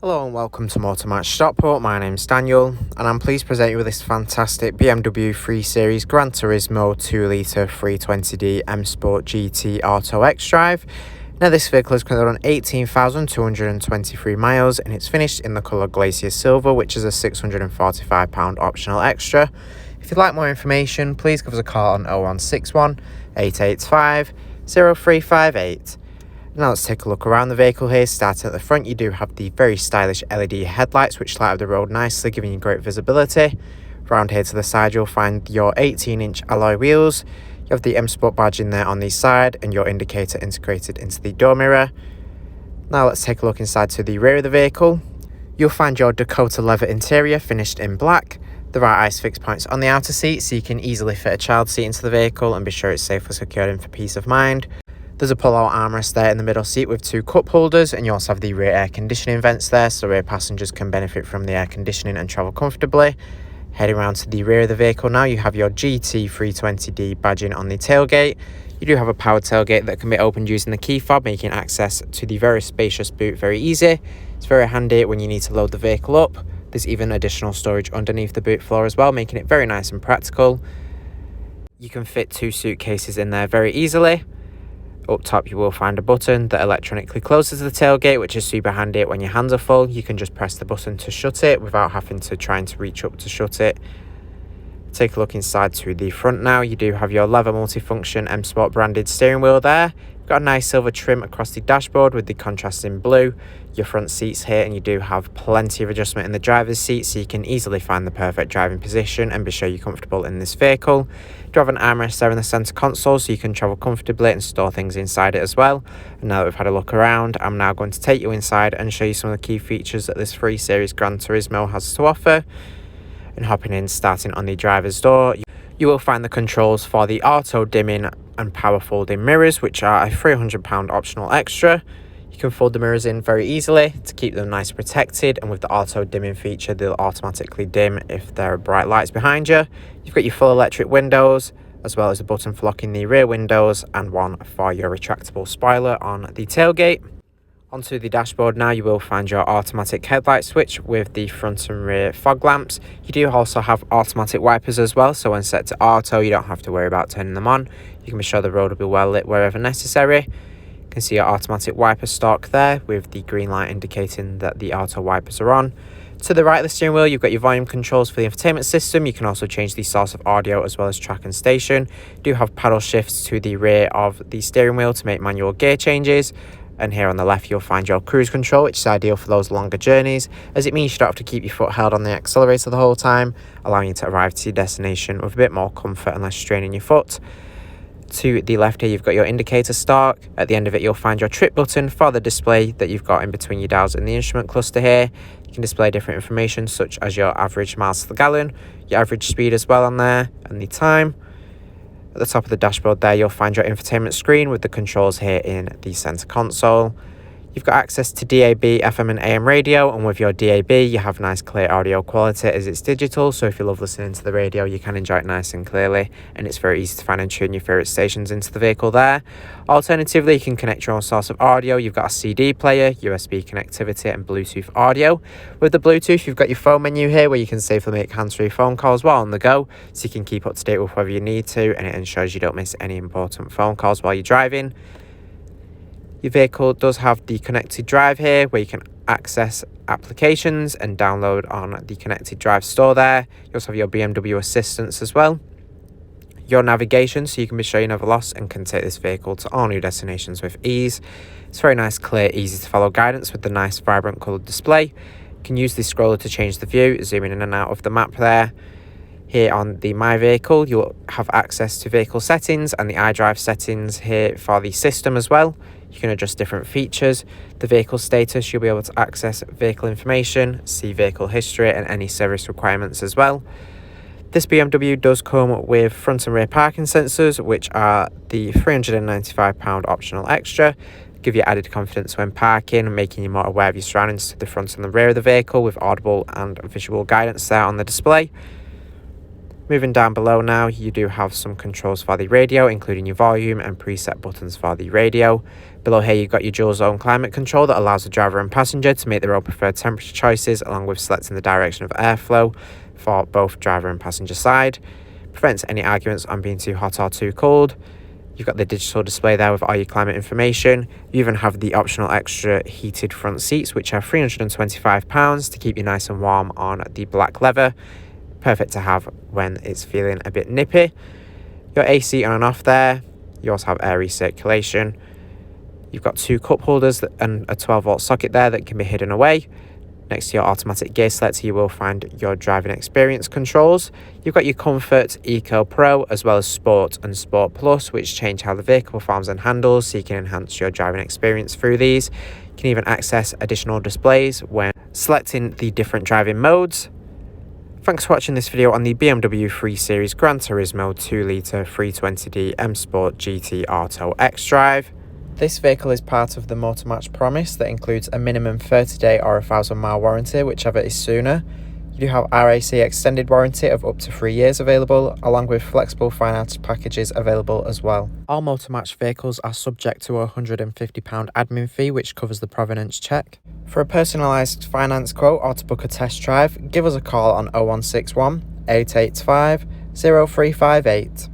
Hello and welcome to Motor Match Stockport. My name's Daniel and I'm pleased to present you with this fantastic BMW 3 Series Gran Turismo 2-litre 320d M Sport GT Auto xDrive. Now this vehicle is currently on 18,223 miles and it's finished in the colour Glacier Silver, which is a £645 optional extra. If you'd like more information, please give us a call on 0161 885 0358. Now let's take a look around the vehicle here. Starting at the front, you do have the very stylish LED headlights which light up the road nicely, giving you great visibility. Around here to the side you'll find your 18-inch alloy wheels. You have the M Sport badge in there on the side and your indicator integrated into the door mirror. Now let's take a look inside to the rear of the vehicle. You'll find your Dakota leather interior finished in black. There are ice fix points on the outer seat so you can easily fit a child seat into the vehicle and be sure it's safely secured in for peace of mind. There's a pull-out armrest there in the middle seat with two cup holders, and you also have the rear air conditioning vents there so rear passengers can benefit from the air conditioning and travel comfortably. Heading around to the rear of the vehicle now, you have your GT 320d badging on the tailgate. You do have a powered tailgate that can be opened using the key fob, making access to the very spacious boot very easy. It's very handy when you need to load the vehicle up. There's even additional storage underneath the boot floor as well, making it very nice and practical. You can fit two suitcases in there very easily. Up top you will find a button that electronically closes the tailgate, which is super handy when your hands are full. You can just press the button to shut it without having to try to reach up to shut it. Take a look inside to the front now. You do have your leather multifunction M Sport branded steering wheel there. You've got a nice silver trim across the dashboard with the contrasting blue. Your front seats here, and you do have plenty of adjustment in the driver's seat so you can easily find the perfect driving position and be sure you're comfortable in this vehicle. You do have an armrest there in the centre console so you can travel comfortably and store things inside it as well. And now that we've had a look around, I'm now going to take you inside and show you some of the key features that this 3 Series Gran Turismo has to offer. And hopping in, starting on the driver's door, you will find the controls for the auto dimming and power folding mirrors, which are a £300 optional extra. You can fold the mirrors in very easily to keep them nice and protected, and with the auto dimming feature they'll automatically dim if there are bright lights behind you. You've got your full electric windows, as well as a button for locking the rear windows and one for your retractable spoiler on the tailgate. Onto the dashboard now, you will find your automatic headlight switch with the front and rear fog lamps. You do also have automatic wipers as well, so when set to auto you don't have to worry about turning them on. You can be sure the road will be well lit wherever necessary. You can see your automatic wiper stalk there with the green light indicating that the auto wipers are on. To the right of the steering wheel you've got your volume controls for the infotainment system. You can also change the source of audio as well as track and station. You do have paddle shifts to the rear of the steering wheel to make manual gear changes. And here on the left you'll find your cruise control, which is ideal for those longer journeys, as it means you don't have to keep your foot held on the accelerator the whole time, allowing you to arrive to your destination with a bit more comfort and less strain in your foot. To the left here you've got your indicator stalk. At the end of it you'll find your trip button for the display that you've got in between your dials in the instrument cluster here. You can display different information such as your average miles to the gallon, your average speed as well on there, and the time. At the top of the dashboard there you'll find your infotainment screen with the controls here in the centre console. You've got access to DAB, FM and AM radio, and with your DAB you have nice clear audio quality as it's digital, so if you love listening to the radio you can enjoy it nice and clearly, and it's very easy to find and tune your favourite stations into the vehicle there. Alternatively you can connect your own source of audio. You've got a CD player, USB connectivity and Bluetooth audio. With the Bluetooth you've got your phone menu here where you can safely make hands-free phone calls while on the go, so you can keep up to date with whatever you need to, and it ensures you don't miss any important phone calls while you're driving. Your vehicle does have the connected drive here where you can access applications and download on the connected drive store there. You also have your BMW assistance as well. Your navigation, so you can be sure you're never lost and can take this vehicle to all new destinations with ease. It's very nice, clear, easy to follow guidance with the nice vibrant coloured display. You can use the scroller to change the view, zooming in and out of the map there. Here on the My Vehicle you'll have access to vehicle settings and the iDrive settings here for the system as well. You can adjust different features. The vehicle status, you'll be able to access vehicle information, see vehicle history and any service requirements as well. This BMW does come with front and rear parking sensors, which are the £395 optional extra. Give you added confidence when parking, making you more aware of your surroundings to the front and the rear of the vehicle with audible and visual guidance there on the display. Moving down below now, you do have some controls for the radio, including your volume and preset buttons for the radio. Below here, you've got your dual zone climate control that allows the driver and passenger to make their own preferred temperature choices, along with selecting the direction of airflow for both driver and passenger side. Prevents any arguments on being too hot or too cold. You've got the digital display there with all your climate information. You even have the optional extra heated front seats, which are £325 to keep you nice and warm on the black leather. Perfect to have when it's feeling a bit nippy. Your AC on and off there. You also have air recirculation. You've got two cup holders and a 12-volt socket there that can be hidden away. Next to your automatic gear selector, you will find your driving experience controls. You've got your Comfort, Eco Pro, as well as Sport and Sport Plus, which change how the vehicle performs and handles, so you can enhance your driving experience through these. You can even access additional displays when selecting the different driving modes. Thanks for watching this video on the BMW 3 Series Gran Turismo 2-litre 320d M Sport GT Auto xDrive. This vehicle is part of the Motor Match promise that includes a minimum 30-day or 1,000-mile warranty, whichever is sooner. You do have RAC extended warranty of up to 3 years available, along with flexible finance packages available as well. All Motor Match vehicles are subject to a £150 admin fee, which covers the provenance check. For a personalised finance quote or to book a test drive, give us a call on 0161 885 0358.